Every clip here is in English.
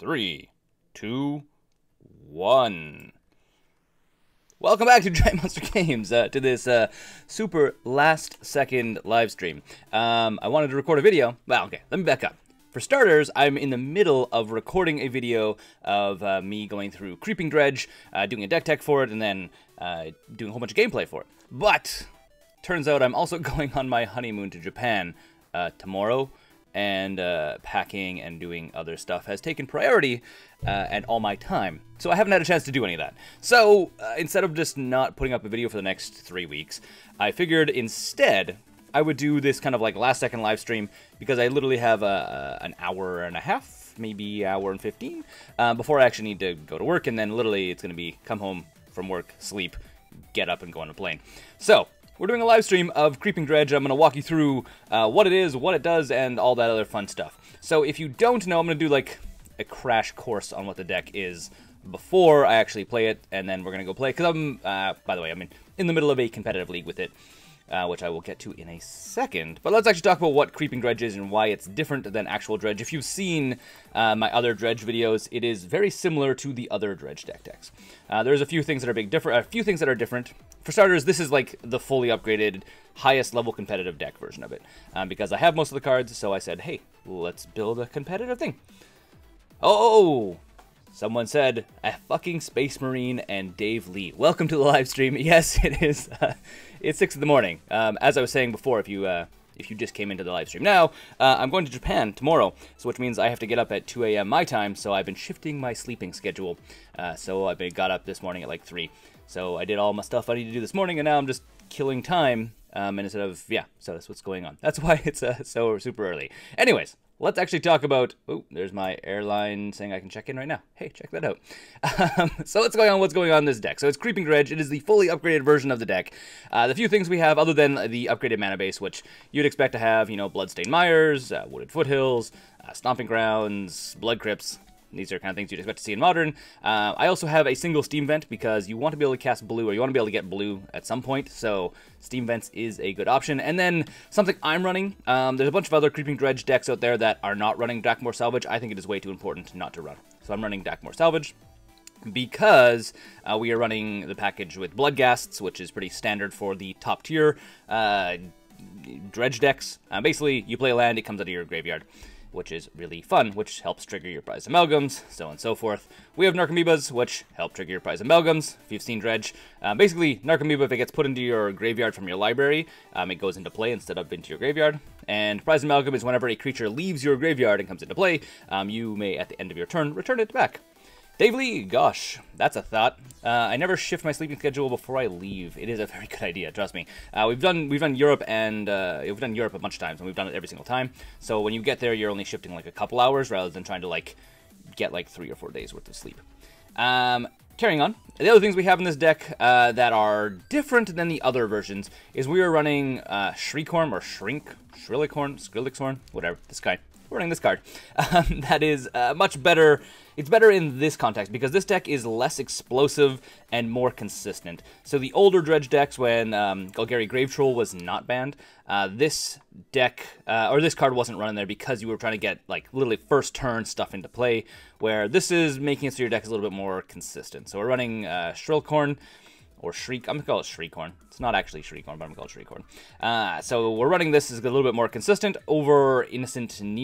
3, 2, 1. Welcome back to GiantMonsterGames, to this super last-second live stream. I wanted to record a video. Well, okay, let me back up. For starters, I'm in the middle of recording a video of me going through Creeping Dredge, doing a deck tech for it, and then doing a whole bunch of gameplay for it. But turns out I'm also going on my honeymoon to Japan tomorrow, and packing and doing other stuff has taken priority and all my time. So I haven't had a chance to do any of that. So instead of just not putting up a video for the next 3 weeks, I figured instead I would do this kind of like last second live stream, because I literally have an hour and a half, maybe hour and 15, before I actually need to go to work, and then literally it's going to be come home from work, sleep, get up, and go on a plane. So we're doing a live stream of Creeping Dredge. I'm going to walk you through what it is, what it does, and all that other fun stuff. So if you don't know, I'm going to do like a crash course on what the deck is before I actually play it, and then we're going to go play, because I'm, by the way, I'm in the middle of a competitive league with it, which I will get to in a second. But let's actually talk about what Creeping Dredge is and why it's different than actual Dredge. If you've seen my other Dredge videos, it is very similar to the other Dredge deck decks. There's a few things that are a few things that are different. For starters, this is like the fully upgraded, highest level competitive deck version of it. Because I have most of the cards, so I said, hey, let's build a competitive thing. Oh! Someone said, a fucking Space Marine and Dave Lee. Welcome to the live stream. Yes, it is. It's 6 in the morning. As I was saying before, if you just came into the live stream now, I'm going to Japan tomorrow, so which means I have to get up at 2 a.m. my time, so I've been shifting my sleeping schedule. So I got up this morning at like 3. So I did all my stuff I need to do this morning, and now I'm just killing time, and instead of, yeah, so that's what's going on. That's why it's so super early. Anyways, let's actually talk about, oh, there's my airline saying I can check in right now. Hey, check that out. So what's going on in this deck? So it's Creeping Dredge. It is the fully upgraded version of the deck. The few things we have, other than the upgraded mana base, which you'd expect to have, you know, Bloodstained Mires, Wooded Foothills, Stomping Grounds, Blood Crypts. These are kind of things you'd expect to see in Modern. I also have a single Steam Vent, because you want to be able to cast blue, or you want to be able to get blue at some point, so Steam Vents is a good option. And then something I'm running, there's a bunch of other Creeping Dredge decks out there that are not running Dakmor Salvage. I think it is way too important not to run. So I'm running Dakmor Salvage, because we are running the package with Bloodghasts, which is pretty standard for the top tier Dredge decks. Basically, you play a land, it comes out of your graveyard, which is really fun, which helps trigger your prize amalgams, so on and so forth. We have Narcomoebas, which help trigger your prize amalgams, if you've seen Dredge. Basically, Narcomoeba, if it gets put into your graveyard from your library, it goes into play instead of into your graveyard. And prize amalgam is whenever a creature leaves your graveyard and comes into play, you may, at the end of your turn, return it back. Dave Lee, gosh, that's a thought. I never shift my sleeping schedule before I leave. It is a very good idea, trust me. We've done Europe, and we've done Europe a bunch of times, and we've done it every single time. So when you get there, you're only shifting like a couple hours rather than trying to like get like 3 or 4 days worth of sleep. Carrying on, the other things we have in this deck that are different than the other versions is we are running Shriekhorn or Skrillekhorn, whatever, this guy. We're running this card. That is much better. It's better in this context, because this deck is less explosive and more consistent. So the older Dredge decks, when Golgari Grave Troll was not banned, this deck, or this card wasn't running there because you were trying to get, like, literally first turn stuff into play, where this is making it so your deck is a little bit more consistent. So we're running Shriekhorn, or Shriek. I'm going to call it Shriekhorn. It's not actually Shriekhorn, but I'm going to call it Shriekhorn. So we're running this as a little bit more consistent over Insolent and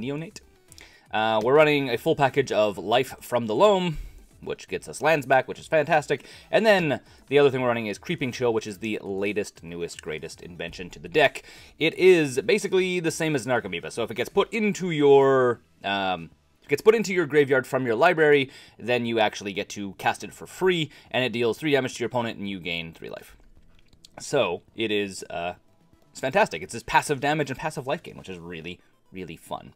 Neonate. We're running a full package of Life from the Loam, which gets us lands back, which is fantastic. And then the other thing we're running is Creeping Chill, which is the latest, newest, greatest invention to the deck. It is basically the same as Narcomoeba. So if it gets put into your graveyard from your library, then you actually get to cast it for free, and it deals 3 damage to your opponent, and you gain 3 life. So it is it's fantastic. It's this passive damage and passive life gain, which is really, really fun.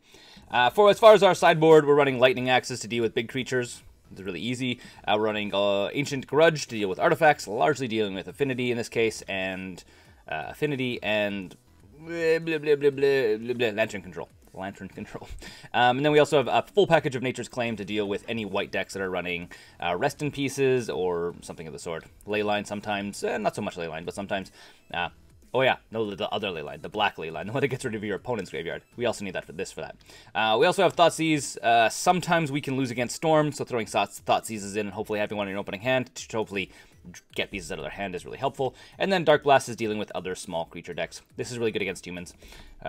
For as far as our sideboard, we're running Lightning Axes to deal with big creatures. It's really easy. We're running Ancient Grudge to deal with artifacts, largely dealing with Affinity in this case, and Affinity and Lantern Control. And then we also have a full package of Nature's Claim to deal with any white decks that are running Rest in Pieces or something of the sort. Leyline sometimes, not so much Leyline, but sometimes. Oh yeah, no, the other ley line, the black ley line, the one that gets rid of your opponent's graveyard. We also need that for that. We also have Thoughtseize. Sometimes we can lose against Storm, so throwing Thoughtseizes in and hopefully having one in your opening hand to hopefully get pieces out of their hand is really helpful. And then Dark Blast is dealing with other small creature decks. This is really good against humans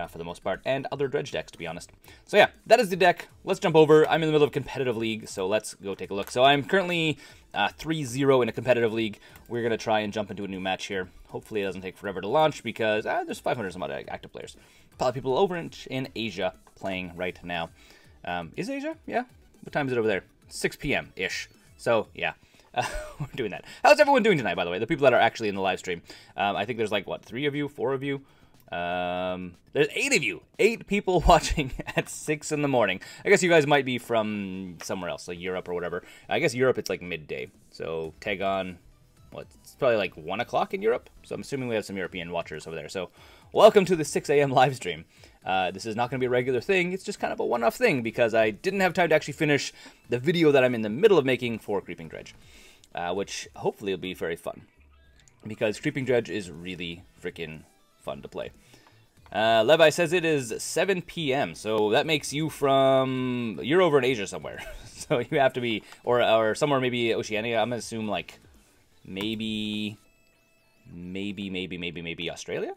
for the most part, and other Dredge decks, to be honest. So yeah, that is the deck. Let's jump over. I'm in the middle of a competitive league, so let's go take a look. So I'm currently 3-0 in a competitive league. We're going to try and jump into a new match here. Hopefully it doesn't take forever to launch because there's 500 some odd active players. Probably people over in Asia playing right now. Is Asia? Yeah. What time is it over there? 6 p.m.-ish. So yeah. We're doing that. How's everyone doing tonight, by the way? The people that are actually in the live stream. I think there's like, what, 3 of you? 4 of you? There's 8 of you. 8 people watching at 6 in the morning. I guess you guys might be from somewhere else, like Europe or whatever. I guess Europe, it's like midday. So tag on, what, it's probably like 1 o'clock in Europe. So I'm assuming we have some European watchers over there. So welcome to the 6 a.m. live stream. This is not going to be a regular thing. It's just kind of a one-off thing because I didn't have time to actually finish the video that I'm in the middle of making for Creeping Dredge. Which hopefully will be very fun, because Creeping Dredge is really freaking fun to play. Levi says it is 7 p.m., so that makes you you're over in Asia somewhere. So you have to be, or somewhere maybe Oceania. I'm going to assume like maybe Australia?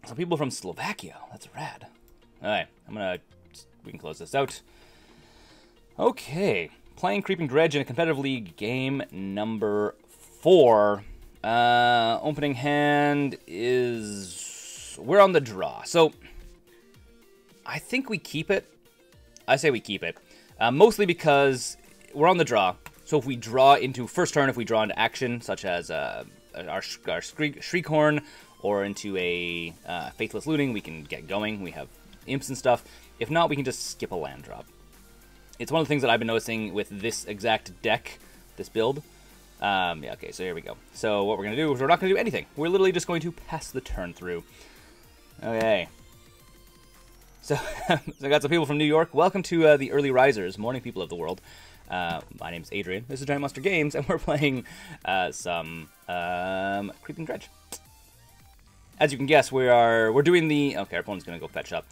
Some people from Slovakia. That's rad. All right, we can close this out. Okay, playing Creeping Dredge in a competitive league, game number 4. Opening hand is... We're on the draw. So, I think we keep it. I say we keep it. Mostly because we're on the draw. So if we draw into first turn, if we draw into action, such as our Shriekhorn, or into a Faithless Looting, we can get going. We have imps and stuff. If not, we can just skip a land drop. It's one of the things that I've been noticing with this exact deck, this build. Yeah, okay, so here we go. So what we're going to do is we're not going to do anything. We're literally just going to pass the turn through. Okay. So, I got some people from New York. Welcome to the early risers, morning people of the world. My name's Adrian. This is GiantMonsterGames, and we're playing some Creeping Dredge. As you can guess, we're doing the... Okay, our opponent's going to go fetch up.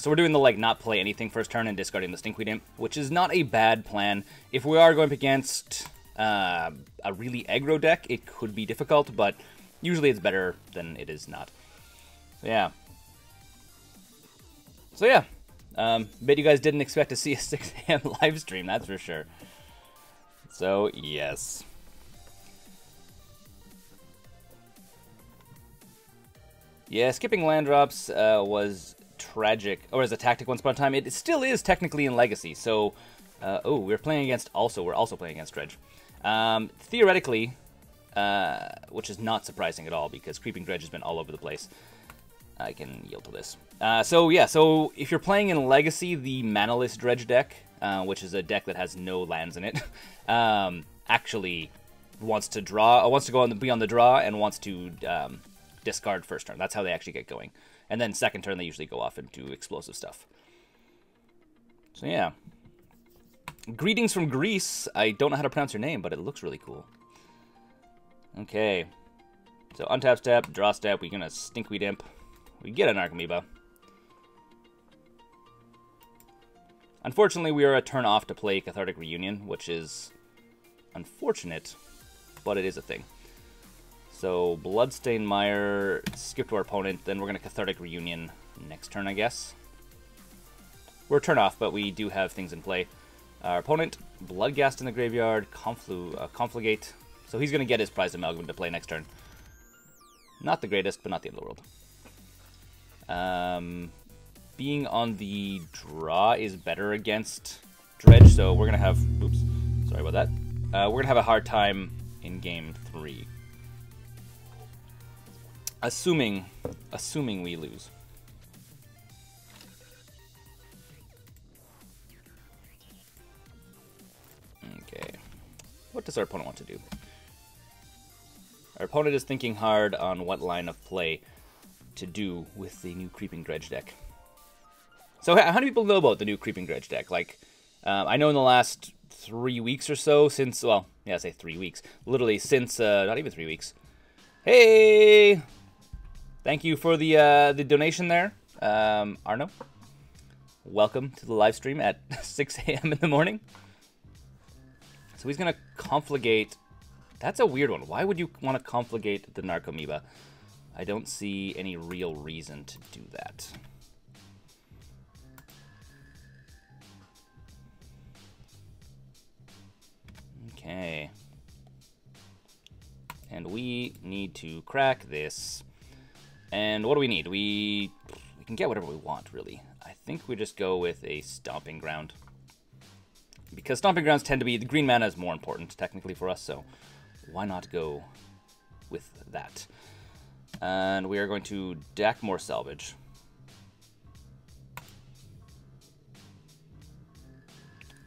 So we're doing the, like, not play anything first turn and discarding the Stinkweed Imp, which is not a bad plan. If we are going up against a really aggro deck, it could be difficult, but usually it's better than it is not. So yeah. Bet you guys didn't expect to see a 6 a.m. live stream, that's for sure. So, yes. Yeah, skipping land drops was tragic, or as a tactic once upon a time. It still is technically in Legacy, so... oh, we're playing against... We're also playing against Dredge. Theoretically, which is not surprising at all, because Creeping Dredge has been all over the place. I can yield to this. So yeah, so if you're playing in Legacy, the Manaless Dredge deck, which is a deck that has no lands in it, actually wants to be on the draw and wants to... discard first turn. That's how they actually get going. And then second turn, they usually go off into explosive stuff. So yeah. Greetings from Greece. I don't know how to pronounce your name, but it looks really cool. Okay. So untap step, draw step, we're gonna Stinkweed Imp. We get an Archamoeba. Unfortunately, we are a turn off to play Cathartic Reunion, which is unfortunate, but it is a thing. So, Bloodstained Mire, skip to our opponent, then we're going to Cathartic Reunion next turn, I guess. We're turn off, but we do have things in play. Our opponent, Bloodghast in the graveyard, Confligate. So he's going to get his Prized Amalgam to play next turn. Not the greatest, but not the end of the world. Being on the draw is better against Dredge, so we're going to have... Oops, sorry about that. We're going to have a hard time in Game 3. Assuming we lose. Okay. What does our opponent want to do? Our opponent is thinking hard on what line of play to do with the new Creeping Dredge deck. So how many people know about the new Creeping Dredge deck? Like, I know in the last 3 weeks or so since, well, yeah, I say 3 weeks. Literally since, not even 3 weeks. Hey! Thank you for the donation there, Arno. Welcome to the live stream at 6 a.m. in the morning. So he's going to confligate. That's a weird one. Why would you want to confligate the Narcomoeba? I don't see any real reason to do that. Okay. And we need to crack this. And what do we need? We can get whatever we want, really. I think we just go with a Stomping Ground. Because Stomping Grounds tend to be... The green mana is more important, technically, for us, so why not go with that? And we are going to deck more Salvage.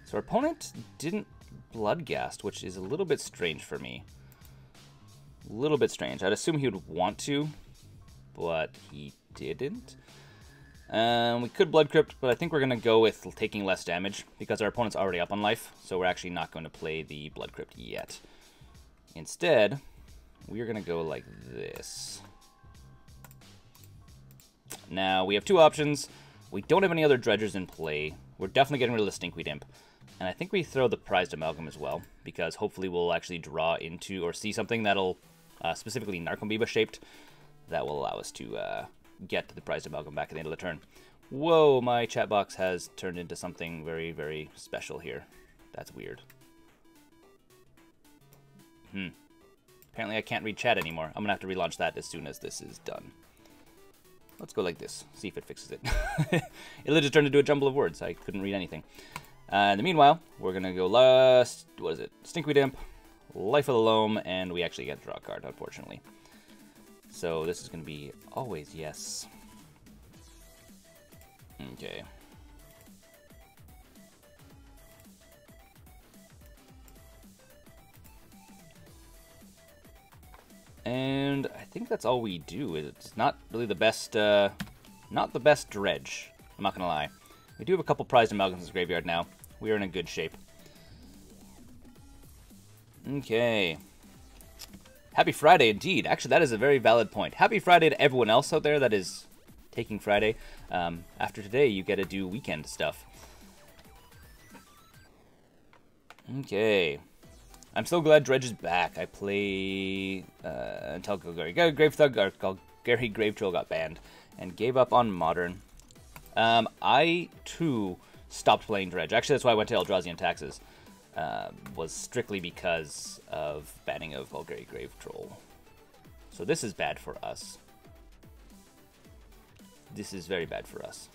So our opponent didn't Bloodghast, which is a little bit strange for me. A little bit strange. I'd assume he would want to, but he didn't. We could Blood Crypt, but I think we're going to go with taking less damage because our opponent's already up on life, so we're actually not going to play the Blood Crypt yet. Instead, we are going to go like this. Now, we have two options. We don't have any other Dredgers in play. We're definitely getting rid of the Stinkweed Imp. And I think we throw the Prized Amalgam as well, because hopefully we'll actually draw into or see something that'll, specifically Narcomoeba shaped, that will allow us to get the Prized Amalgam back at the end of the turn. Whoa, my chat box has turned into something very, very special here. That's weird. Apparently I can't read chat anymore. I'm going to have to relaunch that as soon as this is done. Let's go like this, see if it fixes it. It just turned into a jumble of words. I couldn't read anything. In the meanwhile, we're going to go last, what is it? Stinkweed Imp, Life of the Loam, and we actually get to draw a card, unfortunately. So this is going to be always yes. Okay. And I think that's all we do. It's not really the best, not the best Dredge, I'm not going to lie. We do have a couple Prized Amalgams in the graveyard now. We are in a good shape. Okay. Happy Friday, indeed. Actually, that is a very valid point. Happy Friday to everyone else out there that is taking Friday. After today, you get to do weekend stuff. Okay. I'm so glad Dredge is back. I play until Grave Thug or Gary Grave Troll got banned and gave up on Modern. I, too, stopped playing Dredge. Actually, that's why I went to Eldrazi and Taxes. Was strictly because of banning of Golgari Grave Troll. So this is bad for us. This is very bad for us.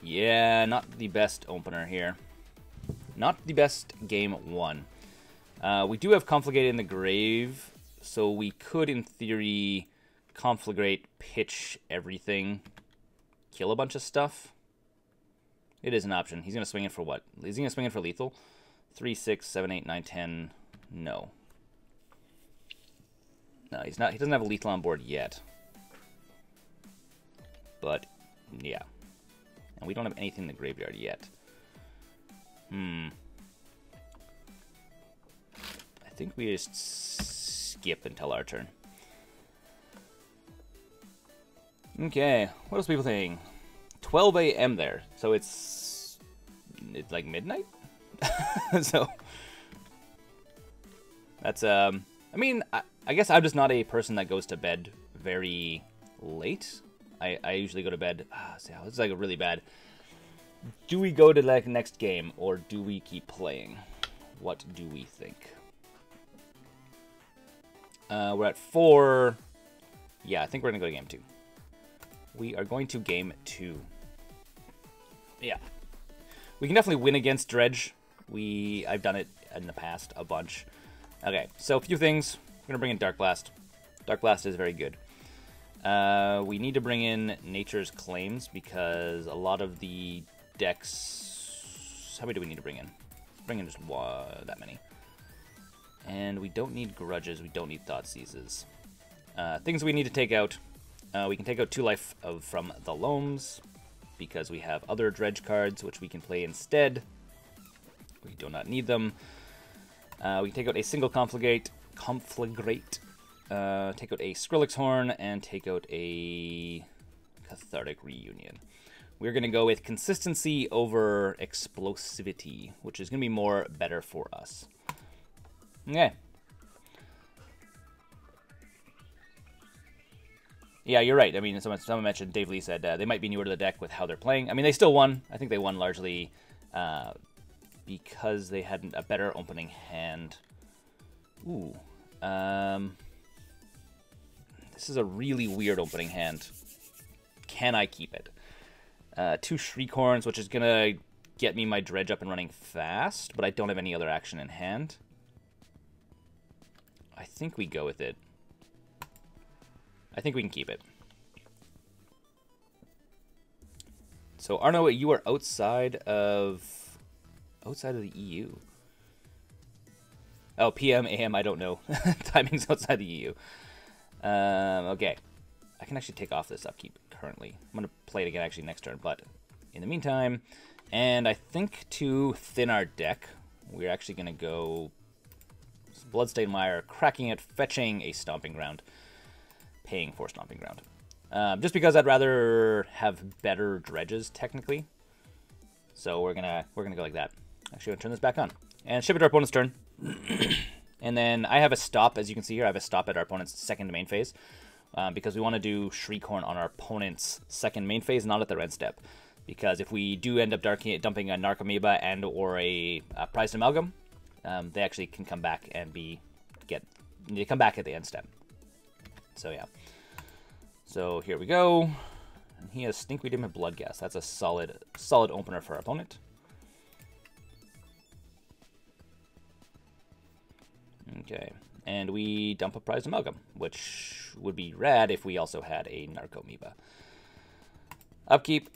Yeah, not the best opener here. Not the best game one. We do have Confligate in the grave, so we could, in theory, Conflagrate, pitch everything, kill a bunch of stuff. It is an option. He's going to swing it for what? Is he going to swing it for lethal? 3, 6, 7, 8, 9, 10. No. No, he's not. He doesn't have a lethal on board yet. But, yeah. And we don't have anything in the graveyard yet. I think we just skip until our turn. Okay, what else are people saying? 12 a.m. there, so it's like midnight? So, that's, I mean, I guess I'm just not a person that goes to bed very late. I usually go to bed, see, this is like a really bad. Do we go to like next game, or do we keep playing? What do we think? We're at 4. Yeah, I think we're gonna go to game 2. We are going to game 2. Yeah. We can definitely win against Dredge. I've done it in the past a bunch. Okay, so a few things. We're going to bring in Dark Blast. Dark Blast is very good. We need to bring in Nature's Claims because a lot of the decks... How many do we need to bring in? Bring in just that many. And we don't need Grudges. We don't need Thoughtseizes. Things we need to take out. We can take out 2 life from the Loams. because we have other Dredge cards which we can play instead. We do not need them. We can take out a single Conflagrate, take out a Skrillex Horn, and take out a Cathartic Reunion. We're going to go with consistency over explosivity, which is going to be more better for us. Okay. Yeah, you're right. I mean, someone mentioned, Dave Lee said they might be newer to the deck with how they're playing. I mean, they still won. I think they won largely because they had a better opening hand. Ooh. This is a really weird opening hand. Can I keep it? 2 Shriekhorns, which is going to get me my Dredge up and running fast, but I don't have any other action in hand. I think we go with it. I think we can keep it. So, Arno, you are outside of the EU. Oh, PM, AM, I don't know. Timing's outside the EU. Okay. I can actually take off this upkeep currently. I'm going to play it again actually next turn, but in the meantime, and I think to thin our deck, we're actually going to go Bloodstained Mire, cracking it, fetching a Stomping Ground, paying for Stomping Ground. Just because I'd rather have better Dredges, technically. So we're gonna go like that. Actually, I'm going to turn this back on. And ship it to our opponent's turn. And then I have a stop, as you can see here, I have a stop at our opponent's second main phase. Because we want to do Shriekhorn on our opponent's second main phase, not at their end step. Because if we do end up dumping a Narcomoeba and or a Prized Amalgam, they actually can come back and they come back at the end step. So yeah. So here we go. And he has Stinkweed Imp and Bloodghast. That's a solid opener for our opponent. Okay. And we dump a Prized Amalgam, which would be rad if we also had a Narcomoeba. Upkeep.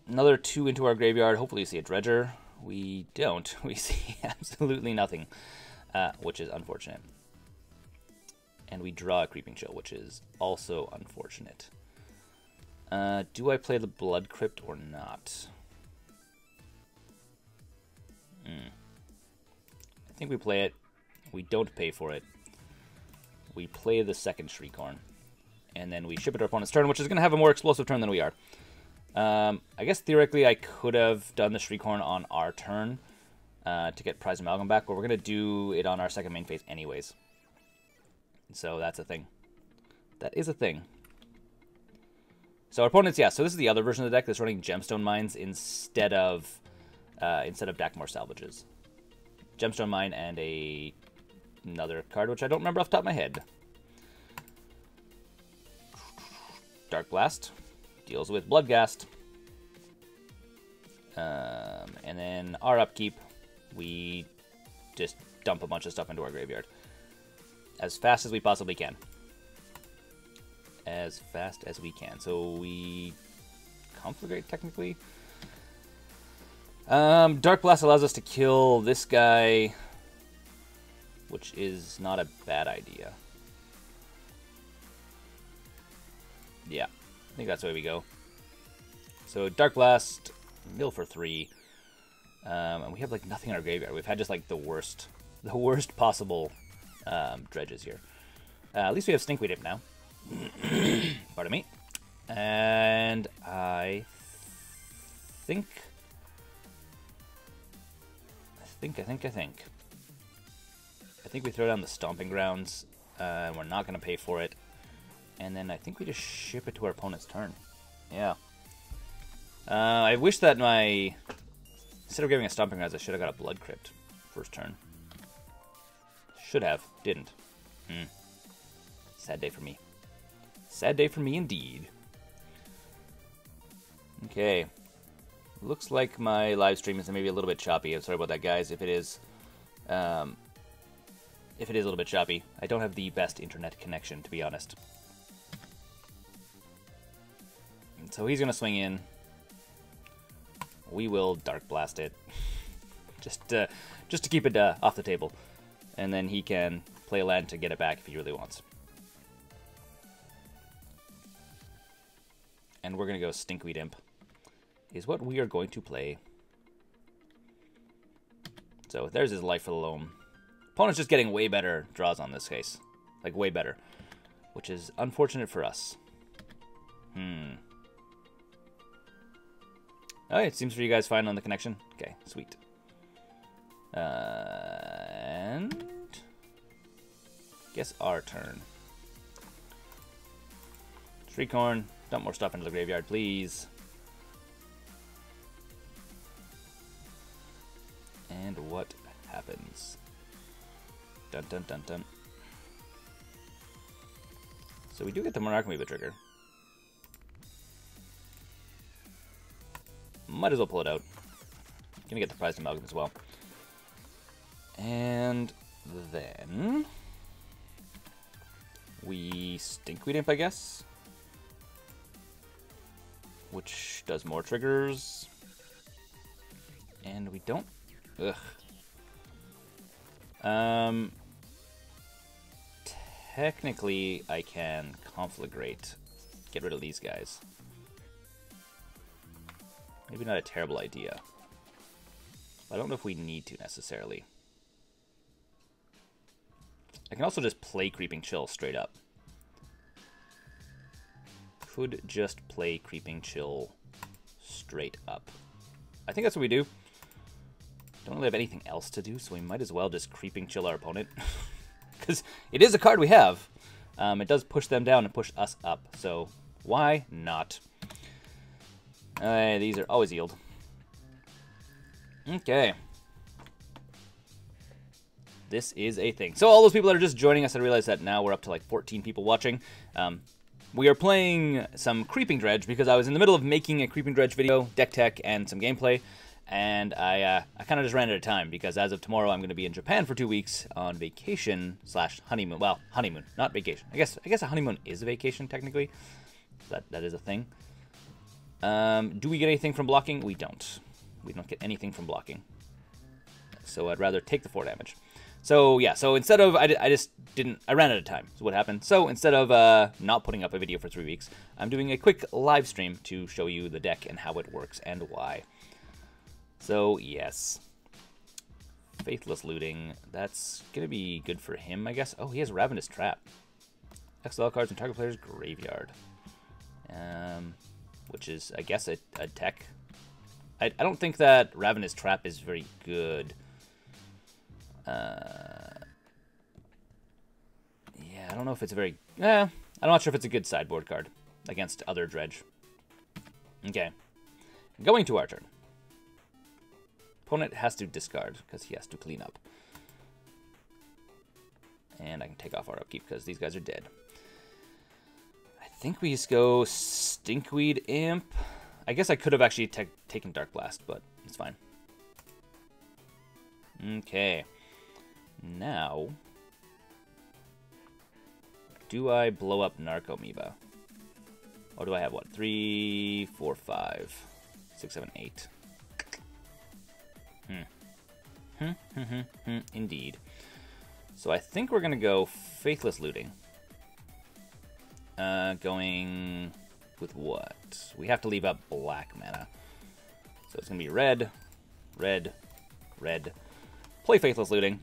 Another 2 into our graveyard. Hopefully we see a Dredger. We don't. We see absolutely nothing, which is unfortunate. And we draw a Creeping Chill, which is also unfortunate. Do I play the Blood Crypt or not? I think we play it. We don't pay for it. We play the second Shriekhorn. And then we ship it to our opponent's turn, which is going to have a more explosive turn than we are. I guess theoretically I could have done the Shriekhorn on our turn to get Prized Amalgam back, but we're going to do it on our second main phase anyways. So that's a thing. That is a thing. So our opponents, yeah, so this is the other version of the deck that's running Gemstone Mines instead of Dakmor Salvages. Gemstone Mine and another card, which I don't remember off the top of my head. Dark Blast deals with Bloodghast. And then our upkeep, we just dump a bunch of stuff into our graveyard. As fast as we possibly can. As fast as we can. So we Conflagrate, technically. Dark Blast allows us to kill this guy, which is not a bad idea. Yeah, I think that's the way we go. So Dark Blast, mill for 3, and we have like nothing in our graveyard. We've had just like the worst possible Dredges here. At least we have Stinkweed Imp now. Pardon me. And I think we throw down the Stomping Grounds, and we're not going to pay for it. And then I think we just ship it to our opponent's turn. Yeah. I wish that instead of giving a Stomping Grounds, I should have got a Blood Crypt first turn. Should have. Didn't. Sad day for me. Sad day for me indeed. Okay. Looks like my live stream is maybe a little bit choppy. I'm sorry about that, guys. If it is a little bit choppy, I don't have the best internet connection, to be honest. So he's gonna swing in. We will Dark Blast it, just to keep it off the table, and then he can play a land to get it back if he really wants. And we're gonna go Stinkweed Imp. is what we are going to play. So there's his life for the loam. Opponent's just getting way better draws on this case. Like, way better. Which is unfortunate for us. Alright, it seems for you guys fine on the connection. Okay, sweet. And... guess our turn. Tree corn. Dump more stuff into the graveyard, please. And what happens? Dun dun dun dun. So we do get the Monarch Amoeba trigger. Might as well pull it out. Gonna get the prized amalgam as well. And then we Stinkweed Imp, I guess, which does more triggers. And we don't. Ugh. Technically, I can Conflagrate. Get rid of these guys. Maybe not a terrible idea. I don't know if we need to necessarily. I can also just play Creeping Chill straight up. Could just play Creeping Chill straight up. I think that's what we do. Don't really have anything else to do, so we might as well just Creeping Chill our opponent. Because it is a card we have. It does push them down and push us up, so why not? These are always yield. Okay. This is a thing. So all those people that are just joining us, I realize that now we're up to like 14 people watching. We are playing some Creeping Dredge because I was in the middle of making a Creeping Dredge video, deck tech, and some gameplay. And I kind of just ran out of time because as of tomorrow, I'm going to be in Japan for 2 weeks on vacation / honeymoon. Well, honeymoon, not vacation. I guess a honeymoon is a vacation technically. That is a thing. Do we get anything from blocking? We don't. We don't get anything from blocking. So I'd rather take the 4 damage. So yeah, so instead of, I ran out of time, is what happened. So instead of not putting up a video for 3 weeks, I'm doing a quick live stream to show you the deck and how it works and why. So yes, Faithless Looting, that's going to be good for him, I guess. Oh, he has Ravenous Trap. Exile cards in target player's graveyard. Which is, I guess, a tech. I don't think that Ravenous Trap is very good. Yeah, I don't know if it's a very... I'm not sure if it's a good sideboard card against other Dredge. Okay. Going to our turn. Opponent has to discard because he has to clean up. And I can take off our upkeep because these guys are dead. I think we just go Stinkweed Imp. I guess I could have actually taken Dark Blast, but it's fine. Okay. Now, do I blow up Narcomoeba? Or do I have what? 3, 4, 5, 6, 7, 8. Indeed. So I think we're gonna go Faithless Looting. Going with what? We have to leave up black mana. So it's gonna be red, red, red. Play Faithless Looting.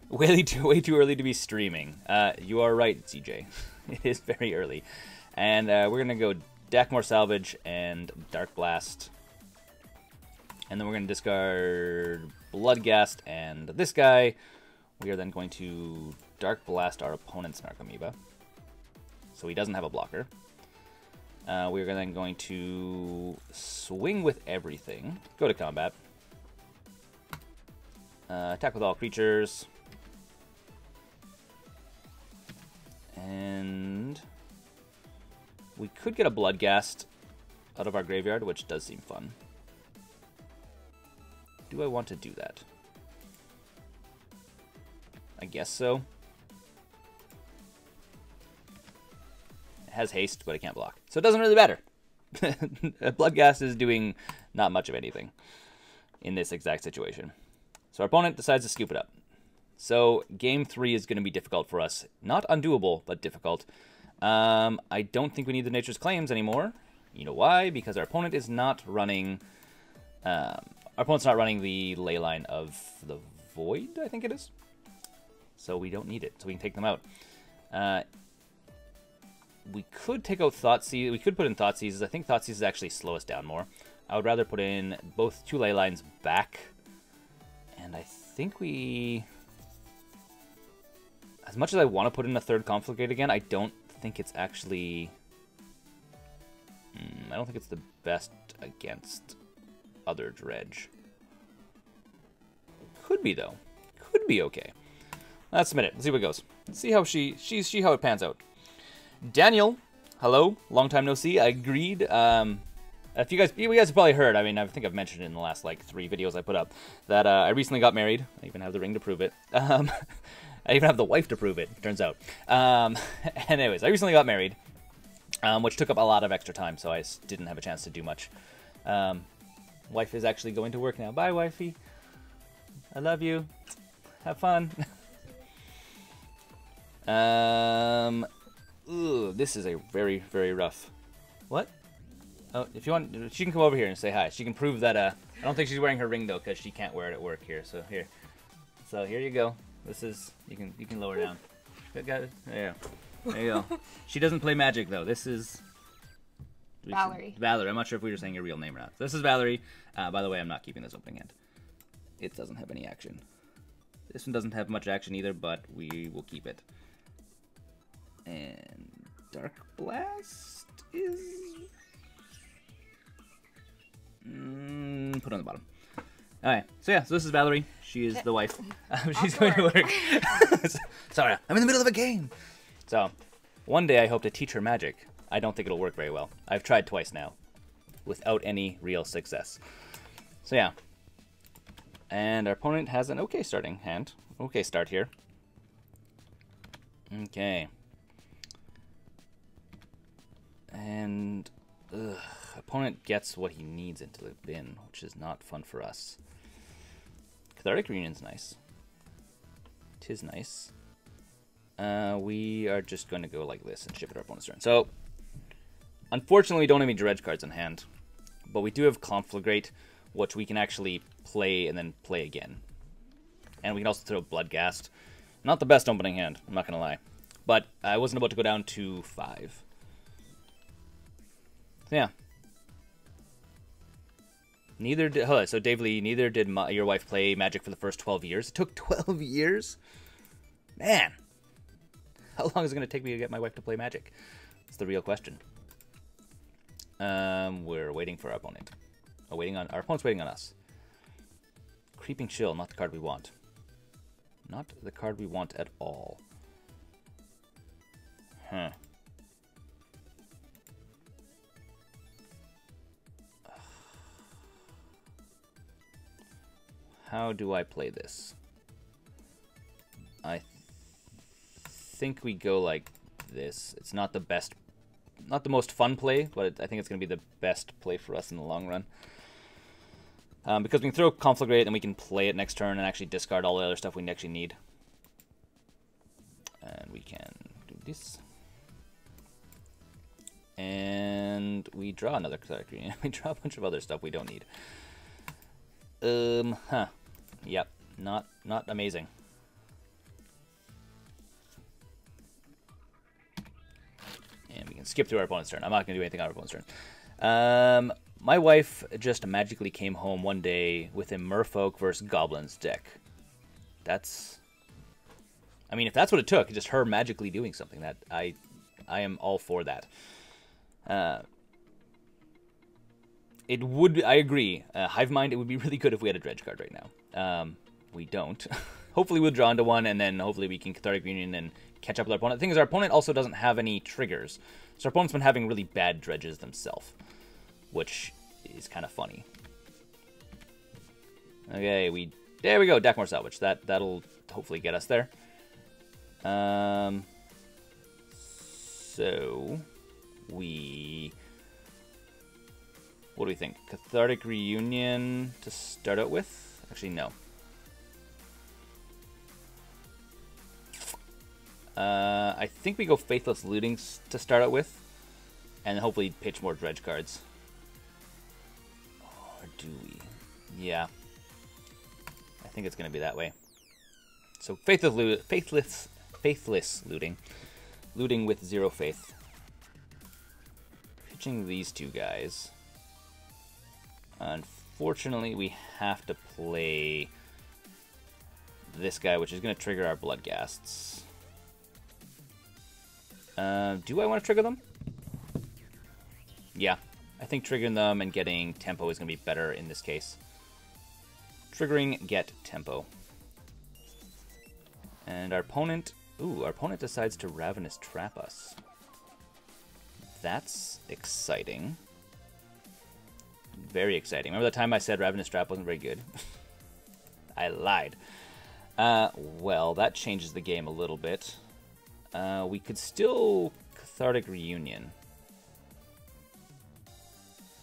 Way too early to be streaming. You are right, CJ. It is very early. And we're gonna go Dakmor Salvage and Dark Blast. And then we're gonna discard Bloodghast and this guy. We are then going to Dark Blast our opponent's Narcomoeba. So he doesn't have a blocker. We're then going to swing with everything. Go to combat. Attack with all creatures. And we could get a Bloodghast out of our graveyard, which does seem fun. Do I want to do that? I guess so. It has haste, but it can't block. So it doesn't really matter. Bloodghast is doing not much of anything in this exact situation. So our opponent decides to scoop it up. So game 3 is going to be difficult for us. Not undoable, but difficult. I don't think we need the Nature's Claims anymore. You know why? Because our opponent is not running... our opponent's not running the ley line of the Void, I think it is. So we don't need it, so we can take them out. We could take out Thoughtseize. We could put in Thoughtseizes. I think Thoughtseizes actually slow us down more. I would rather put in both 2 ley lines back. And I think we... As much as I want to put in a 3rd Conflagrate again, I don't think it's actually... I don't think it's the best against other Dredge. Could be, though. Could be okay. Let's submit it. Let's see what goes. Let's see how see how it pans out. Daniel, hello. Long time no see. I agreed. If you guys have probably heard, I mean, I think I've mentioned it in the last, like, 3 videos I put up, that I recently got married. I even have the ring to prove it. I even have the wife to prove it, turns out. Anyways, I recently got married, which took up a lot of extra time, so I didn't have a chance to do much. Wife is actually going to work now. Bye, wifey. I love you. Have fun. Ooh, this is a very, very rough... What? Oh, if you want, she can come over here and say hi. She can prove that, I don't think she's wearing her ring, though, because she can't wear it at work here. So, here. So, here you go. This is, you can lower down. Got it? There you go. She doesn't play Magic, though. This is... Valerie. Valerie. I'm not sure if we were saying your real name or not. So this is Valerie. By the way, I'm not keeping this opening hand. It doesn't have any action. This one doesn't have much action either, but we will keep it. And Dark Blast is... put on the bottom. Alright, so yeah, so this is Valerie. She is the wife. She's going to work. Sorry, I'm in the middle of a game. So, one day I hope to teach her Magic. I don't think it'll work very well. I've tried twice now, without any real success. So yeah. And our opponent has an okay starting hand. Okay start here. Okay. And opponent gets what he needs into the bin, which is not fun for us. Cathartic Reunion's nice. 'Tis nice. We are just going to go like this and ship it our opponent's turn. So, unfortunately, we don't have any Dredge cards in hand, but we do have Conflagrate, which we can actually play and then play again. And we can also throw Bloodghast. Not the best opening hand, I'm not going to lie. But I wasn't about to go down to 5. So yeah. Neither did, so Dave Lee, neither did your wife play Magic for the first 12 years. It took 12 years? Man. How long is it going to take me to get my wife to play Magic? That's the real question. We're waiting for our opponent. Oh, our opponent's waiting on us. Creeping Chill, not the card we want. Not the card we want at all. Huh. How do I play this? I think we go like this. It's not the best, not the most fun play, but I think it's going to be the best play for us in the long run. Because we can throw Conflagrate and we can play it next turn and actually discard all the other stuff we actually need. And we can do this. And we draw another Cathartic Reunion. We draw a bunch of other stuff we don't need. Yep, not amazing. And we can skip through our opponent's turn. I'm not going to do anything on our opponent's turn. My wife just magically came home one day with a Merfolk versus Goblins deck. That's... I mean, if that's what it took, just her magically doing something, that I am all for that. It would... I agree. Hive Mind, it would be really good if we had a Dredge card right now. We don't. Hopefully we'll draw into one, and then hopefully we can Cathartic Reunion and catch up with our opponent. The thing is, our opponent also doesn't have any triggers. So our opponent's been having really bad Dredges themselves, which is kind of funny. Okay, there we go, Dakmor Salvage. That'll hopefully get us there. So we... What do we think? Cathartic Reunion to start out with? Actually, no. I think we go Faithless Looting to start out with. And hopefully pitch more Dredge cards. Or do we? Yeah. I think it's going to be that way. So faithless looting. Looting with 0 faith. Pitching these two guys. Unfortunately, we have to play this guy, which is going to trigger our Bloodghasts. Do I want to trigger them? Yeah. I think triggering them and getting tempo is going to be better in this case. Triggering, get tempo. And our opponent... Ooh, our opponent decides to Ravenous Trap us. That's exciting. Very exciting. Remember the time I said Ravenous Trap wasn't very good? I lied. Well, that changes the game a little bit. We could still Cathartic Reunion.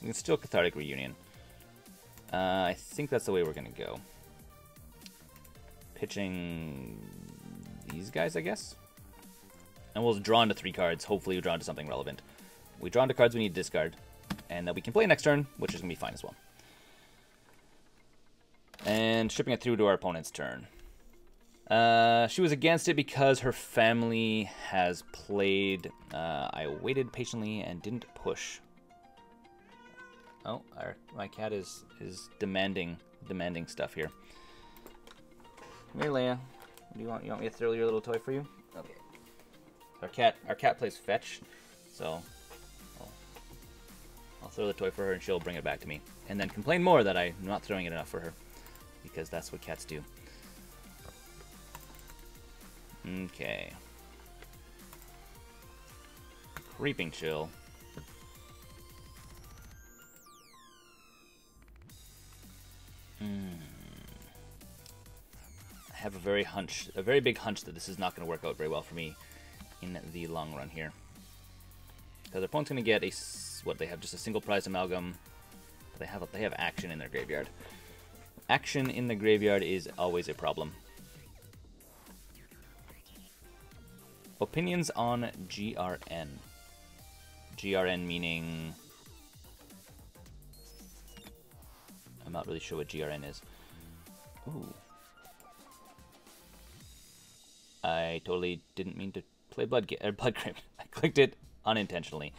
We can still Cathartic Reunion. I think that's the way we're going to go. Pitching these guys, I guess? And we'll draw into 3 cards. Hopefully we draw into something relevant. We draw into cards we need to discard. And that we can play next turn, which is going to be fine as well. And shipping it through to our opponent's turn. She was against it because her family has played... I waited patiently and didn't push. Oh, my cat is demanding stuff here. Come here, Leia. What do you want? You want me to throw your little toy for you? Okay. Our cat plays fetch, so I'll throw the toy for her and she'll bring it back to me, and then complain more that I'm not throwing it enough for her, because that's what cats do. Okay. Creeping Chill. I have a very big hunch that this is not going to work out very well for me in the long run here. Because their opponent's going to get they have just a single prize amalgam. They have action in their graveyard. Action in the graveyard is always a problem. Opinions on GRN. GRN meaning... I'm not really sure what GRN is. Ooh. I totally didn't mean to play Blood Crypt. I clicked it unintentionally.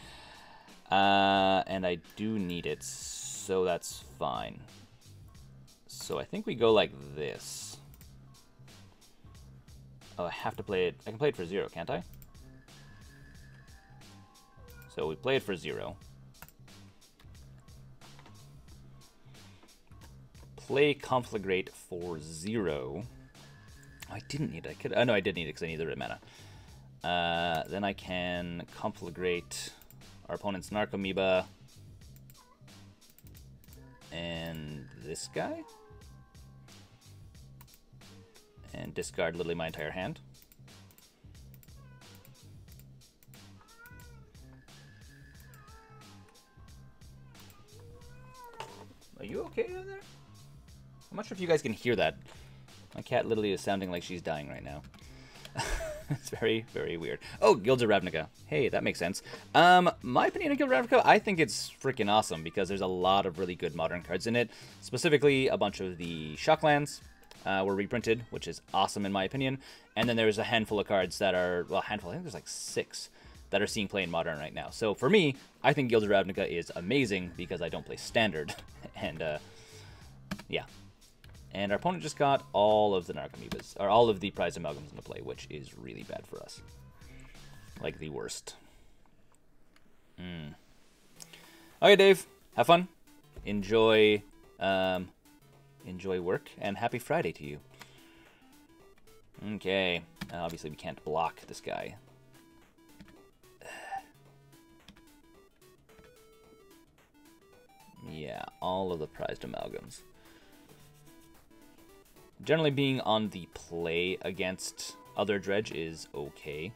And I do need it, so that's fine. So I think we go like this. Oh, I have to play it. I can play it for 0, can't I? So we play it for 0. Play Conflagrate for 0. I didn't need it. No, I did need it because I need the red mana. Then I can Conflagrate our opponent's Narcomoeba and this guy, and discard literally my entire hand. Are you okay over there? I'm not sure if you guys can hear that. My cat literally is sounding like she's dying right now. It's very, very weird. Oh, Guilds of Ravnica. Hey, that makes sense. My opinion on Guild of Ravnica, I think it's freaking awesome because there's a lot of really good modern cards in it. Specifically, a bunch of the Shocklands were reprinted, which is awesome in my opinion. And then there's a handful of cards that are, well, I think there's like 6 that are seeing play in Modern right now. So for me, I think Guild of Ravnica is amazing because I don't play Standard. And, yeah. And our opponent just got all of the Narcomoebas, or all of the prize amalgams into play, which is really bad for us. Like the worst. Okay, Dave, have fun. Enjoy work, and happy Friday to you. Okay, obviously we can't block this guy. Yeah, all of the prized amalgams. Generally being on the play against other Dredge is okay.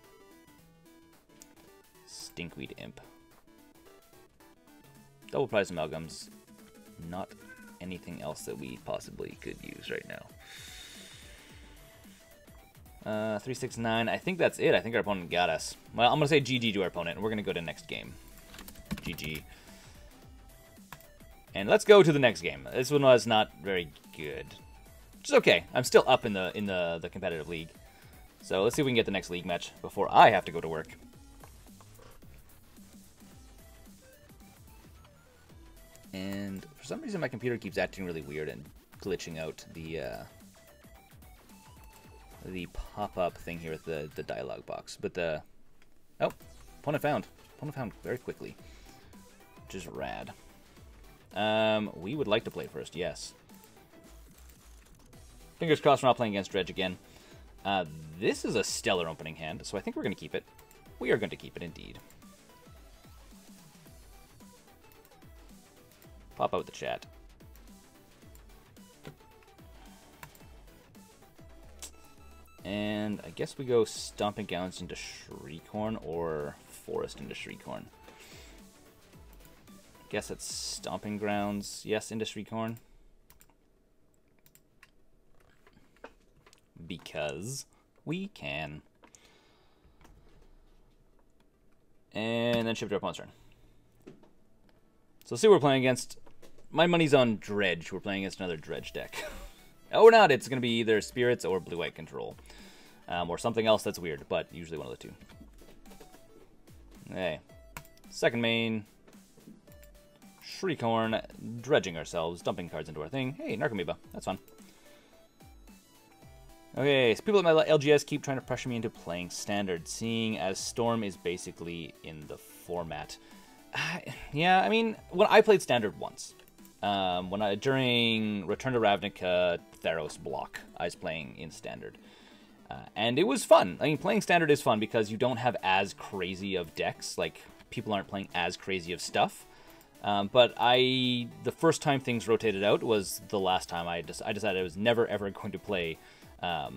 Stinkweed Imp. Double prize amalgams. Not anything else that we possibly could use right now. 369. I think that's it. I think our opponent got us. Well, I'm going to say GG to our opponent, and we're going to go to next game. GG. And let's go to the next game. This one was not very good. Which is okay. I'm still up in the competitive league. So let's see if we can get the next league match before I have to go to work. And for some reason my computer keeps acting really weird and glitching out the pop-up thing here with the dialogue box. But oh, opponent found. Opponent found very quickly, which is rad. We would like to play first, yes. Fingers crossed we're not playing against Dredge again. This is a stellar opening hand, so I think we're going to keep it. We are going to keep it, indeed. Pop out the chat. And I guess we go Stomping Grounds into Shriekhorn or Forest into Shriekhorn. Guess it's Stomping Grounds. Yes, into Shriekhorn. Because we can. And then shift our opponent's turn. So let's see what we're playing against. My money's on Dredge. We're playing against another Dredge deck. Oh, we're not. It's going to be either Spirits or Blue-White Control. Or something else that's weird, but usually one of the two. Okay. Second main. Shriekhorn. Dredging ourselves. Dumping cards into our thing. Hey, Narcomoeba. That's fun. Okay, so people at my LGS keep trying to pressure me into playing Standard, seeing as Storm is basically in the format. Yeah, I mean, when I played Standard once, during Return to Ravnica Theros block, I was playing in Standard. And it was fun. I mean, playing Standard is fun because you don't have as crazy of decks. Like, people aren't playing as crazy of stuff. But the first time things rotated out was the last time I decided I was never ever going to play. I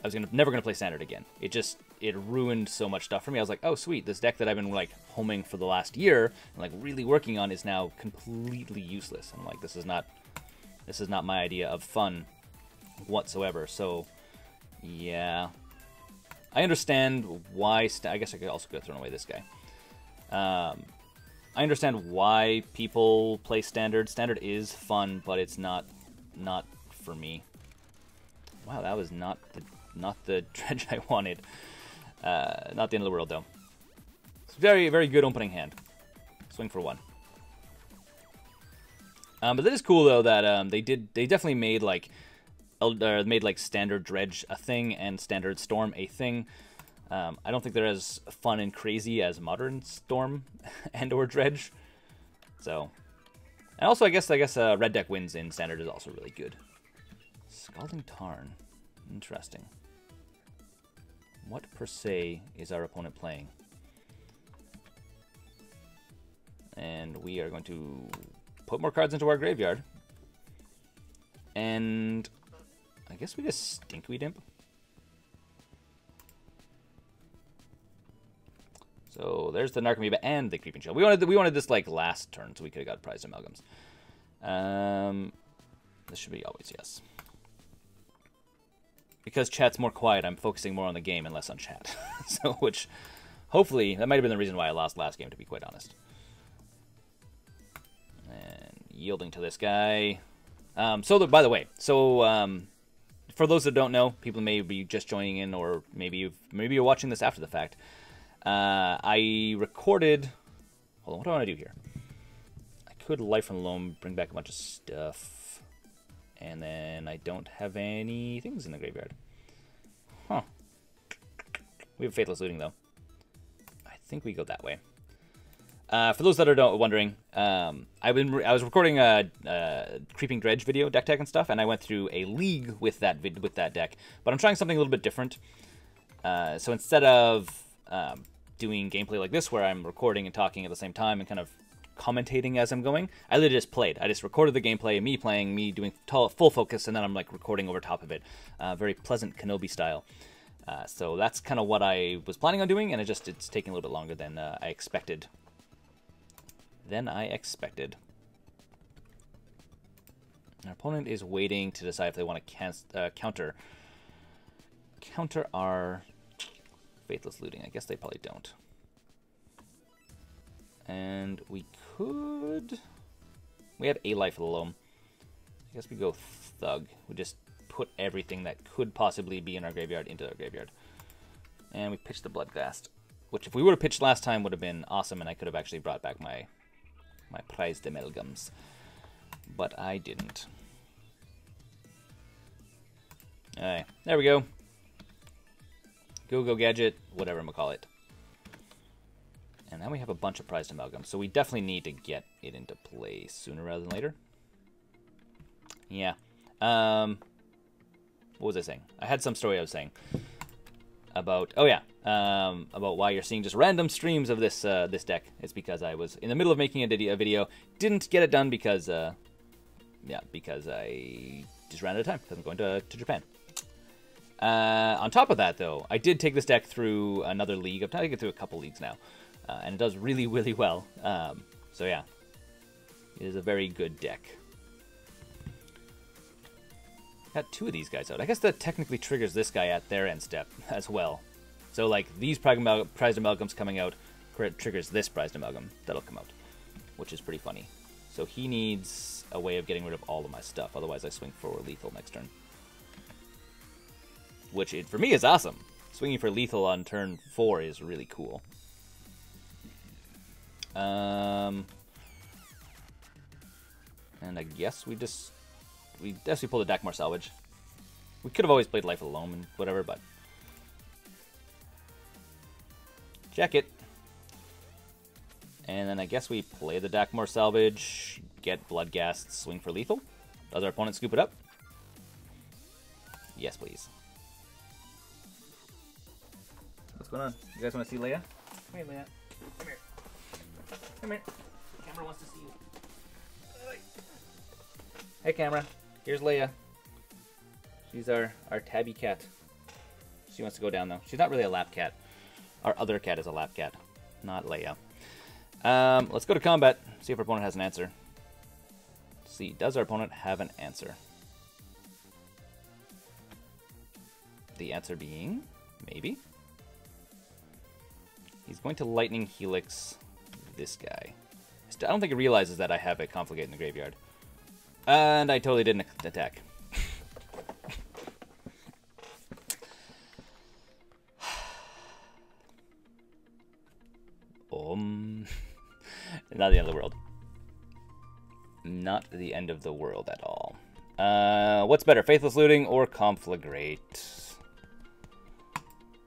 was never gonna play Standard again. It ruined so much stuff for me. I was like, oh sweet, this deck that I've been like homing for the last year and like really working on is now completely useless. I'm like, this is not my idea of fun whatsoever. So yeah, I understand why. I guess I could also go throw away this guy. I understand why people play Standard. Standard is fun, but it's not for me. Wow, that was not the Dredge I wanted. Not the end of the world, though. It's very, very good opening hand. Swing for one. But that is cool, though, that they definitely made like Standard Dredge a thing and Standard Storm a thing. I don't think they're as fun and crazy as Modern Storm and or Dredge. So, and also I guess Red Deck wins in Standard is also really good. Scalding Tarn. Interesting. What per se is our opponent playing? And we are going to put more cards into our graveyard. And I guess we just Stinkweed Imp. So there's the Narcomoeba and the Creeping Shell. We wanted this like last turn, so we could have got prized amalgams. This should be always yes. Because chat's more quiet, I'm focusing more on the game and less on chat. So, which, hopefully, that might have been the reason why I lost last game, to be quite honest. And yielding to this guy. By the way, for those that don't know, people may be just joining in, or maybe you're watching this after the fact. I recorded. Hold on, what do I want to do here? I could Life from Loam, bring back a bunch of stuff. And then I don't have any things in the graveyard. Huh. We have Faithless Looting, though. I think we go that way. For those that are wondering, I was recording a Creeping Dredge video, deck tech and stuff, and I went through a league with that deck. But I'm trying something a little bit different. So instead of doing gameplay like this, where I'm recording and talking at the same time and kind of commentating as I'm going, I literally just played. I just recorded the gameplay, me playing, me doing full focus, and then I'm like recording over top of it. Very pleasant Kenobi style. So that's kind of what I was planning on doing, and it's taking a little bit longer than I expected. Our opponent is waiting to decide if they want to counter our Faithless Looting. I guess they probably don't. And we could... We have a life of the loam. I guess we go Thug. We just put everything that could possibly be in our graveyard into our graveyard. And we pitched the Bloodghast, which if we would have pitched last time would have been awesome, and I could have actually brought back my prized amalgams. But I didn't. Alright, there we go. Go Gadget, whatever I'm gonna call it. And now we have a bunch of prized amalgams, so we definitely need to get it into play sooner rather than later. Yeah. What was I saying? I had some story I was saying about. Oh yeah. About why you're seeing just random streams of this this deck. It's because I was in the middle of making a video, didn't get it done because because I just ran out of time because I'm going to Japan. On top of that, though, I did take this deck through another league. I've taken it through a couple leagues now, and it does really, really well. So yeah, it is a very good deck. Got two of these guys out. I guess that technically triggers this guy at their end step as well. So like these prized amalgams coming out triggers this prized amalgam that'll come out, which is pretty funny. So he needs a way of getting rid of all of my stuff. Otherwise, I swing for lethal next turn. Which, for me, is awesome. Swinging for lethal on turn 4 is really cool. And I guess we definitely pulled a Dakmar Salvage. We could have always played Life of the Loam and whatever, but... Check it. And then I guess we play the Dakmar Salvage, get Bloodghast, swing for lethal. Does our opponent scoop it up? Yes, please. What's going on? You guys want to see Leia? Come here, Leia. Come here. Come here. Camera wants to see you. Hey, camera. Here's Leia. She's our tabby cat. She wants to go down, though. She's not really a lap cat. Our other cat is a lap cat, not Leia. Let's go to combat. See if our opponent has an answer. See, does our opponent have an answer? The answer being, maybe. He's going to Lightning Helix this guy. I don't think he realizes that I have a Confligate in the graveyard. And I totally didn't attack. Not the end of the world. Not the end of the world at all. What's better, Faithless Looting or Conflagrate?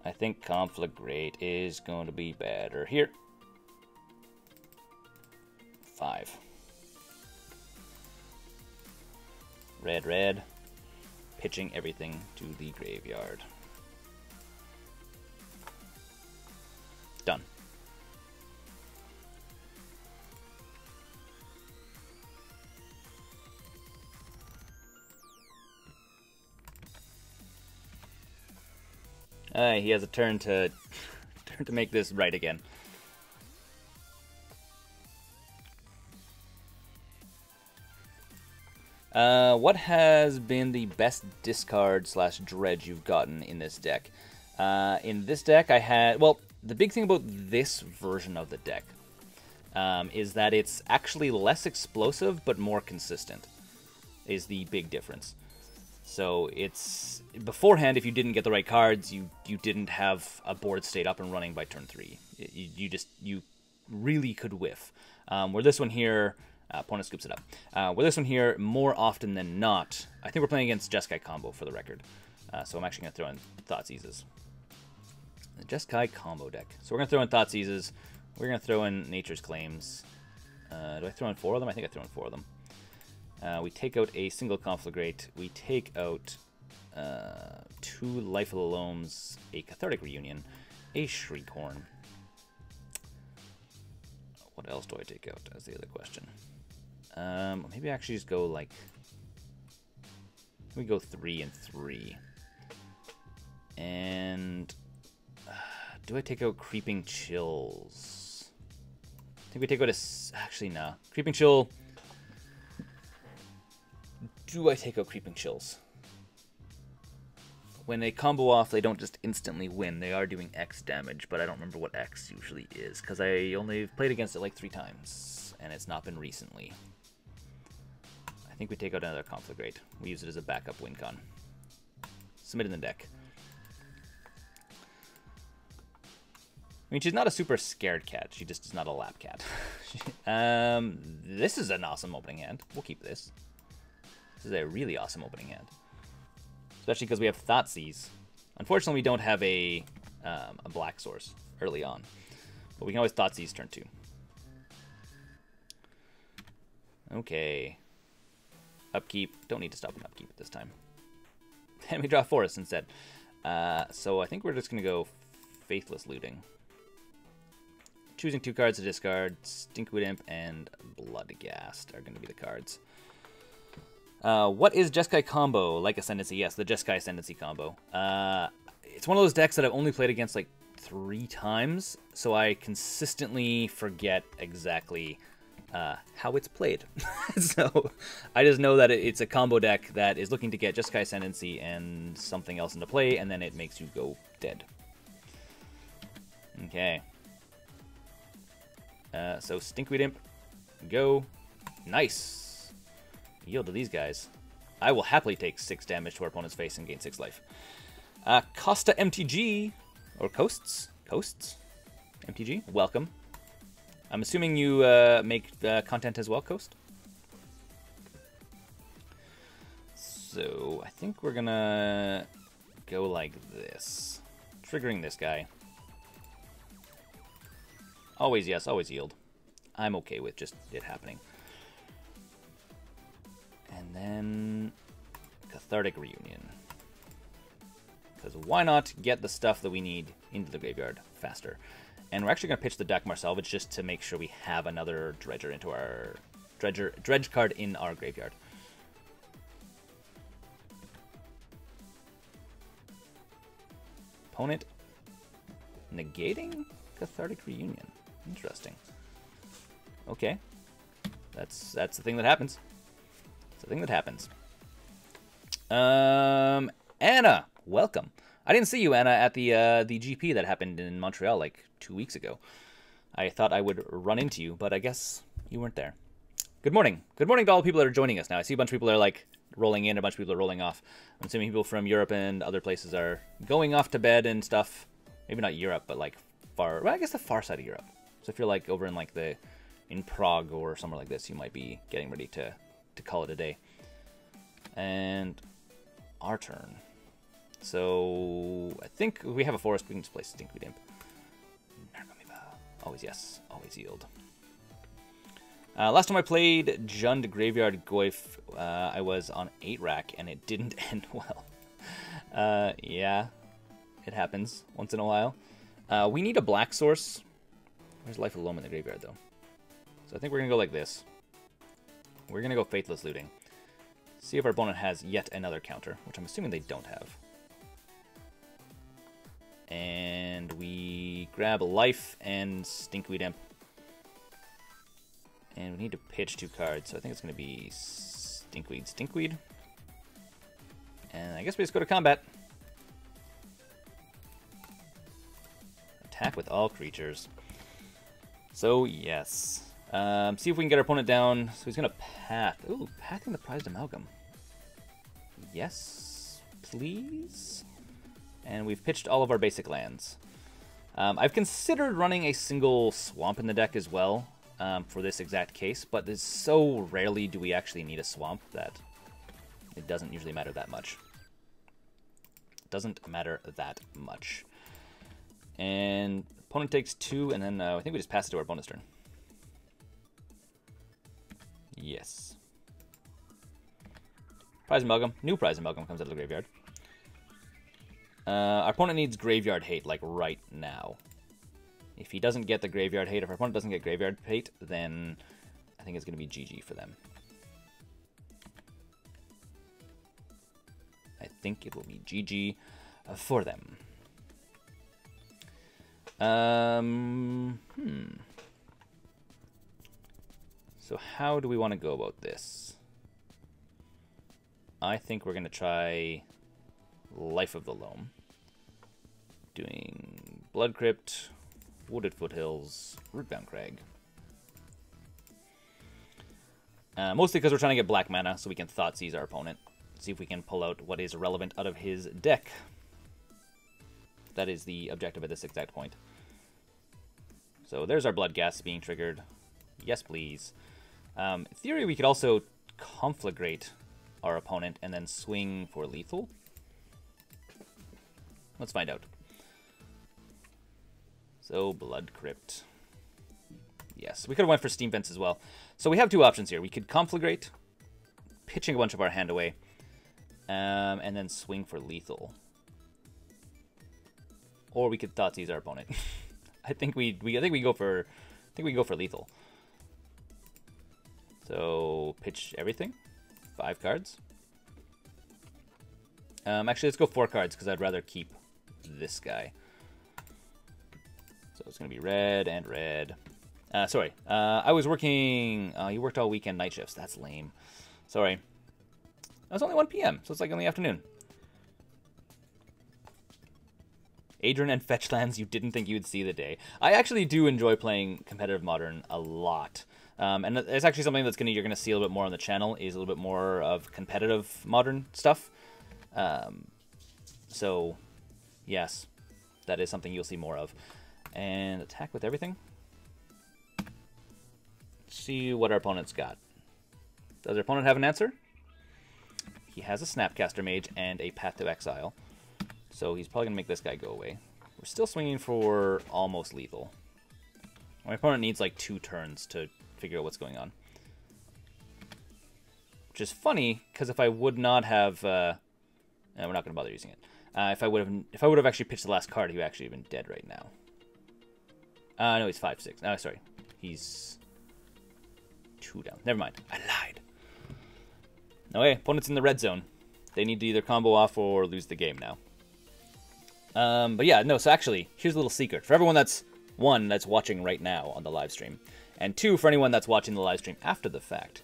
I think Conflagrate is going to be better here. 5. Red, red. Pitching everything to the graveyard. Done. He has a turn to make this right again. What has been the best discard / dredge you've gotten in this deck? In this deck, I had... Well, the big thing about this version of the deck is that it's actually less explosive but more consistent, is the big difference. So it's... Beforehand, if you didn't get the right cards, you didn't have a board state up and running by turn 3. You really could whiff. Where this one here... opponent scoops it up. With this one here, more often than not, I think we're playing against Jeskai combo for the record. So I'm actually going to throw in Thoughtseizes. The Jeskai combo deck. So we're going to throw in Thoughtseizes. We're going to throw in Nature's Claims. Do I throw in 4 of them? I think I throw in 4 of them. We take out a single Conflagrate. We take out 2 Life of the Loams, a Cathartic Reunion, a Shriekhorn. What else do I take out? That's the other question. Maybe I actually just go like... We go 3 and 3. And... do I take out Creeping Chills? I think we take out a... Actually, no. Creeping Chill... Do I take out Creeping Chills? when they combo off, they don't just instantly win. They are doing X damage, but I don't remember what X usually is, because I only played against it like 3 times, and it's not been recently. I think we take out another Conflagrate. We use it as a backup win con. Submit in the deck. I mean, she's not a super scared cat. She just is not a lap cat. This is an awesome opening hand. We'll keep this. This is a really awesome opening hand. Especially because we have Thoughtseize. Unfortunately, we don't have a black source early on. But we can always Thoughtseize turn 2. Okay. Upkeep. Don't need to stop an upkeep at this time. And we draw Forest instead. So I think we're just going to go Faithless Looting. Choosing 2 cards to discard. Stinkweed Imp and Bloodghast are going to be the cards. What is Jeskai combo? Like Ascendancy? Yes, the Jeskai Ascendancy combo. It's one of those decks that I've only played against like 3 times, so I consistently forget exactly how it's played. So I just know that it's a combo deck that is looking to get Jeskai Ascendancy and something else into play, and then it makes you go dead. Okay. So Stinkweed Imp, go. Nice. Yield to these guys. I will happily take 6 damage to our opponent's face and gain 6 life. Costa MTG, or Coasts? MTG, welcome. I'm assuming you make content as well, Coast? So I think we're gonna go like this. Triggering this guy. Always yes, always yield. I'm okay with just it happening. And then Cathartic Reunion. Because why not get the stuff that we need into the graveyard faster? And we're actually going to pitch the Dakmar Salvage just to make sure we have another Dredger into our Dredge card in our graveyard. Opponent negating Cathartic Reunion. Interesting. Okay. That's the thing that happens. It's the thing that happens. Anna, welcome. I didn't see you, Anna, at the GP that happened in Montreal like 2 weeks ago. I thought I would run into you, but I guess you weren't there. Good morning. Good morning to all the people that are joining us now. I see a bunch of people that are like rolling in, a bunch of people are rolling off. I'm assuming people from Europe and other places are going off to bed and stuff. Maybe not Europe, but like well, I guess the far side of Europe. So if you're like over in like in Prague or somewhere like this, you might be getting ready to call it a day. And our turn. So I think we have a forest. We can just play Stinkweed Imp. Always yes, always yield. Last time I played Jund Graveyard Goyf, I was on 8-rack and it didn't end well. Yeah, it happens once in a while. We need a black source. Where's Life of Loam in the graveyard, though? So I think we're going to go like this. We're going to go Faithless Looting. See if our opponent has yet another counter, which I'm assuming they don't have. And we grab a life and Stinkweed Imp. And we need to pitch 2 cards, so I think it's going to be Stinkweed. And I guess we just go to combat. Attack with all creatures. So, yes. See if we can get our opponent down. So he's going to Path. Ooh, Pathing the Prized Amalgam. Yes, please. And we've pitched all of our basic lands. I've considered running a single swamp in the deck as well for this exact case, but there's so rarely do we actually need a swamp that it doesn't usually matter that much. Doesn't matter that much. And opponent takes 2, and then I think we just pass it to our bonus turn. Yes. Prize Amalgam. New Prize Amalgam comes out of the graveyard. Our opponent needs Graveyard Hate, like, right now. If he doesn't get the Graveyard Hate, if our opponent doesn't get Graveyard Hate, then I think it's going to be GG for them. I think it will be GG for them. So how do we want to go about this? I think we're going to try Life of the Loam. Doing Blood Crypt, Wooded Foothills, Rootbound Crag. Mostly because we're trying to get black mana so we can Thoughtseize our opponent. See if we can pull out what is relevant out of his deck. That is the objective at this exact point. So there's our Blood Gas being triggered. Yes, please. In theory, we could also Conflagrate our opponent and then swing for lethal. Let's find out. So, Blood Crypt. Yes, we could have went for Steam Vents as well. So we have two options here. We could Conflagrate, pitching a bunch of our hand away, and then swing for lethal. Or we could Thoughtseize our opponent. I think we go for lethal. So pitch everything. 5 cards. Actually, let's go 4 cards because I'd rather keep this guy. So it's gonna be red and red. Sorry, I was working. You worked all weekend night shifts. That's lame. Sorry. It was only 1 p.m., so it's like in the afternoon. Adrian and Fetchlands, you didn't think you would see the day. I actually do enjoy playing competitive Modern a lot. And it's actually something that's you're gonna see a little bit more on the channel, is a little bit more of competitive Modern stuff. So, yes, that is something you'll see more of. And attack with everything. See what our opponent's got. Does our opponent have an answer? He has a Snapcaster Mage and a Path to Exile. So he's probably going to make this guy go away. We're still swinging for almost lethal. My opponent needs like 2 turns to figure out what's going on. Which is funny, because if I would not have... we're not going to bother using it. If I would have actually pitched the last card, he would actually have been dead right now. No, he's 5/6. No, sorry. He's 2 down. Never mind. I lied. Okay, opponent's in the red zone. They need to either combo off or lose the game now. But yeah, no, so actually, here's a little secret. For everyone that's, 1, that's watching right now on the live stream, and 2, for anyone that's watching the live stream after the fact.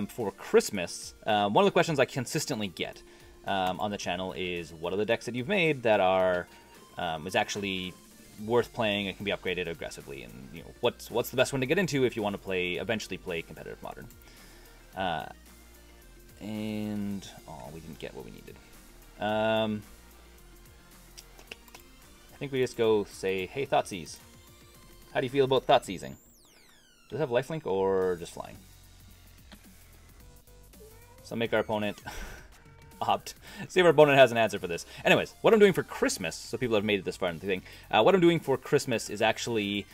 For Christmas, one of the questions I consistently get on the channel is, what are the decks that you've made that are is actually worth playing and can be upgraded aggressively, and you know what's the best one to get into if you want to eventually play competitive Modern. And we didn't get what we needed. I think we just go say, hey, Thoughtseize. How do you feel about Thoughtseizing? Does it have lifelink or just flying? So make our opponent opt. See if our opponent has an answer for this. Anyways, what I'm doing for Christmas, so people have made it this far in the thing, what I'm doing for Christmas is actually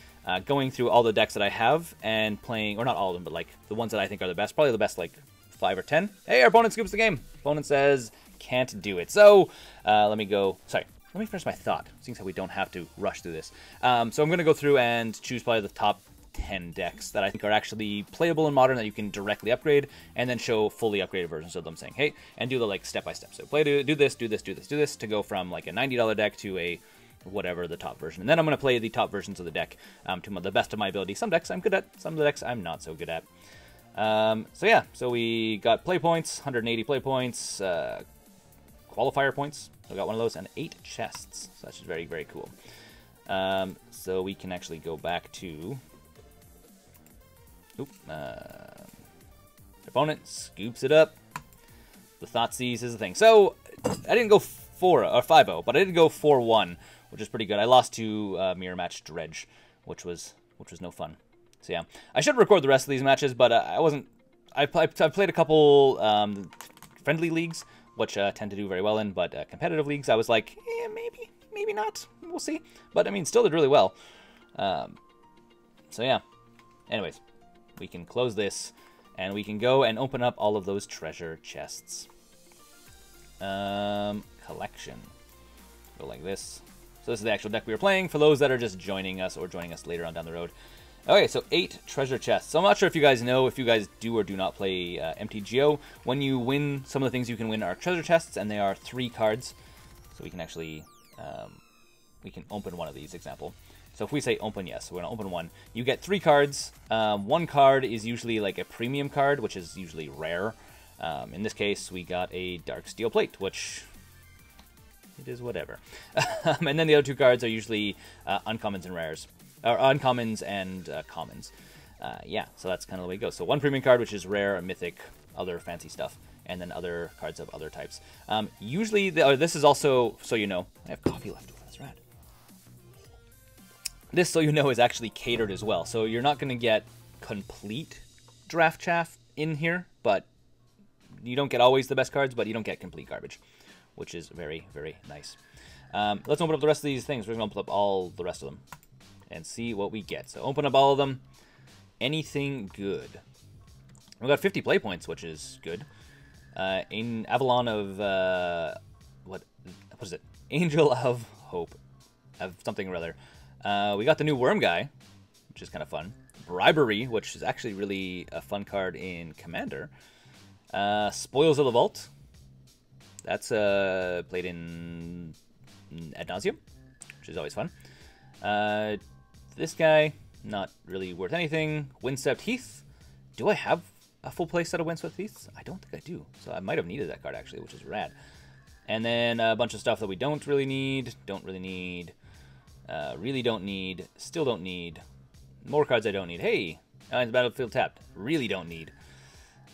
going through all the decks that I have and playing, or not all of them, but like the ones that I think are the best, probably the best like 5 or 10. Hey, our opponent scoops the game. Opponent says, can't do it. So, let me go, sorry, let me finish my thought, seeing how we don't have to rush through this. So I'm going to go through and choose probably the top 10 decks that I think are actually playable in Modern that you can directly upgrade, and then show fully upgraded versions of them saying, hey, and do the like step-by-step. So do this to go from like a $90 deck to a whatever the top version. And then I'm going to play the top versions of the deck to the best of my ability. Some decks I'm good at, some of the decks I'm not so good at. So yeah, so we got play points, 180 play points, qualifier points. So we got one of those, and 8 chests. So that's just very, very cool. So we can actually go back to... opponent scoops it up. The Thoughtseize is the thing. So I didn't go 4 or 5-0, but I did go 4-1, which is pretty good. I lost to mirror match Dredge, which was no fun. So yeah, I should record the rest of these matches, but I wasn't. I've played a couple friendly leagues, which tend to do very well in, but competitive leagues, I was like, maybe not. We'll see. But I mean, still did really well. So yeah. Anyways, we can close this, and we can go and open up all of those treasure chests. Collection. Go like this. So this is the actual deck we were playing for those that are just joining us or joining us later on down the road. Okay, so 8 treasure chests. So I'm not sure if you guys know, if you guys do or do not play MTGO, when you win, some of the things you can win are treasure chests, and they are 3 cards. So we can actually, we can open one of these, example. So if we say open, yes, we're going to open one. You get 3 cards. 1 card is usually like a premium card, which is usually rare. In this case, we got a Dark Steel Plate, which it is whatever. And then the other two cards are usually uncommons and rares, or uncommons and commons. Yeah, so that's kind of the way it goes. So one premium card, which is rare, a mythic, other fancy stuff, and then other cards of other types. Usually, this is also, so you know, I have coffee left over, that's rad. This, so you know, is actually catered as well. So you're not going to get complete draft chaff in here, but you don't get always the best cards, but you don't get complete garbage, which is very, very nice. Let's open up the rest of these things. We're going to open up all the rest of them and see what we get. So open up all of them. Anything good? We got 50 play points, which is good. In Avalon of what is it? Angel of Hope, of something or other. We got the new Worm guy, which is kind of fun. Bribery, which is actually really a fun card in Commander. Spoils of the Vault. That's played in Ad Nauseam, which is always fun. This guy, not really worth anything. Windswept Heath. Do I have a full play set of Windswept Heaths? I don't think I do. So I might have needed that card, actually, which is rad. And then a bunch of stuff that we don't really need. Really don't need. Still don't need. More cards I don't need. Hey! Alliance Battlefield tapped. Really don't need.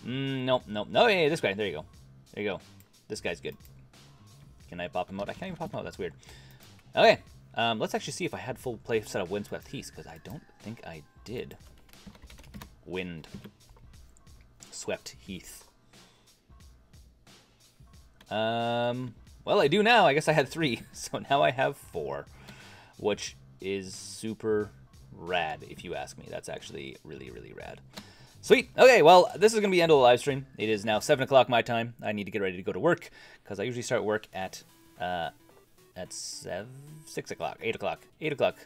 Nope. No, hey, this guy. There you go. There you go. This guy's good. Can I pop him out? I can't even pop him out. That's weird. Okay. Let's actually see if I had full play set of Windswept Heath, because I don't think I did. Swept Heath. Well, I do now. I guess I had 3, so now I have 4, which is super rad, if you ask me. That's actually really, really rad. Sweet. Okay, well, this is going to be the end of the live stream. It is now 7 o'clock my time. I need to get ready to go to work, because I usually start work at 6 o'clock, 8 o'clock. 8 o'clock.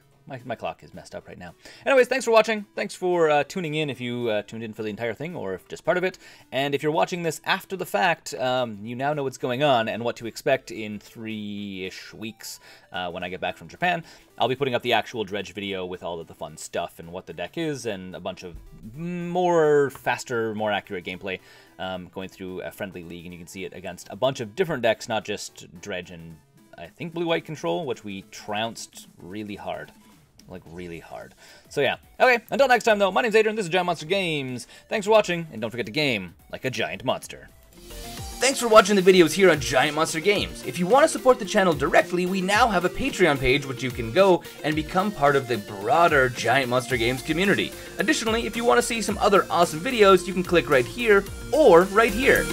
My clock is messed up right now. Anyways, thanks for watching. Thanks for tuning in if you tuned in for the entire thing or if just part of it. And if you're watching this after the fact, you now know what's going on and what to expect in 3-ish weeks when I get back from Japan. I'll be putting up the actual Dredge video with all of the fun stuff and what the deck is and a bunch of faster, more accurate gameplay going through a friendly league. And you can see it against a bunch of different decks, not just Dredge and I think Blue-White Control, which we trounced really hard. Like, really hard. So, yeah. Okay, until next time, though, my name's Adrian, this is GiantMonsterGames. Thanks for watching, and don't forget to game like a giant monster. Thanks for watching the videos here on GiantMonsterGames. If you want to support the channel directly, we now have a Patreon page which you can go and become part of the broader GiantMonsterGames community. Additionally, if you want to see some other awesome videos, you can click right here or right here.